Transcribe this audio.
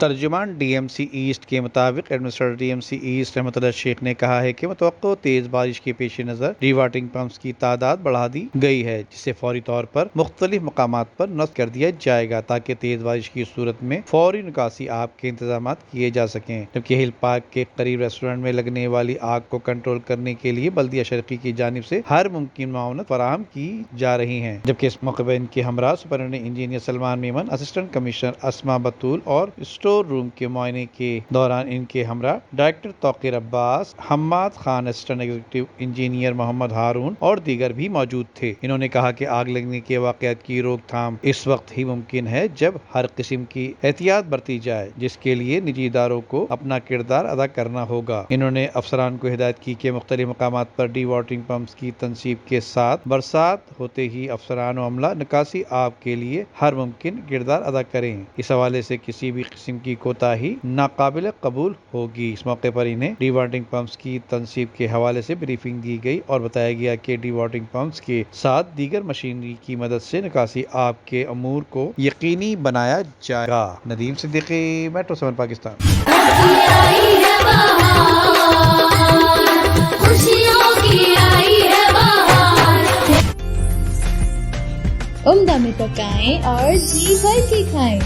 ترجمان D M C east کے مطابق administrator D M C east Rahmat Ullah شیخ نے کہا ہے کہ متوقع تیز بارش کے پیش نظر ڈی واٹرنگ پمپس کی تعداد بڑھا دی گئی ہے، جسے فوری طور پر مختلف مقامات پر نصب کر دیا جائے گا تاکہ تیز بارش کی صورت میں فوری نکاسی آب کے انتظامات کیے جا سکیں، جبکہ ہل پارک کے قریب ریسٹورنٹ میں لگنے والی آگ کو کنٹرول کرنے کے لیے بلدیہ شرقی کی جانب سے ہر ممکن معاونت فراہم کی جا رہی ہے، جبکہ اس موقع پر ان کے ہمراہ superintendent engineer Salman Memon, assistant commissioner Asma Batool اور اسٹور روم کے معائنے کے دوران ان کے ہمراہ director Tauqeer Abbas, Hammad Khan, assistant executive engineer Muhammad Haroon اور دیگر بھی موجود تھے۔ انہوں نے کہا کہ آگ لگنے کے واقعات کی روک تھام اس وقت ہی ممکن ہے جب ہر قسم کی احتیاط برتی جائے، جس کے لیے نجی اداروں کو اپنا کردار ادا کرنا ہوگا۔ انہوں نے افسران کو ہدایت کی کہ مختلف مقامات پر ڈی واٹرنگ پمپس کی تنصیب کے ساتھ برسات ہوتے ہی افسران و عملہ نکاسی آب کے لیے ہر ممکن کردار ادا کریں۔ اس حوالے سے کسی بھی قسم کی کوتاہی ناقابل قبول ہوگی۔ اس موقع پر انہیں ڈی واٹرنگ پمپس کی تنصیب کے حوالے سے بریفنگ دی گئی اور بتایا گیا کہ ڈی واٹرنگ پمپس کے ساتھ دیگر مشینری کی مدد سے نکاسی آب کے امور کو یقینی بنایا جائے گا۔ ندیم صدیقی، میٹرو 7 پاکستان۔ عمدہ میں پکائیں اور جی بھر کے کھائیں۔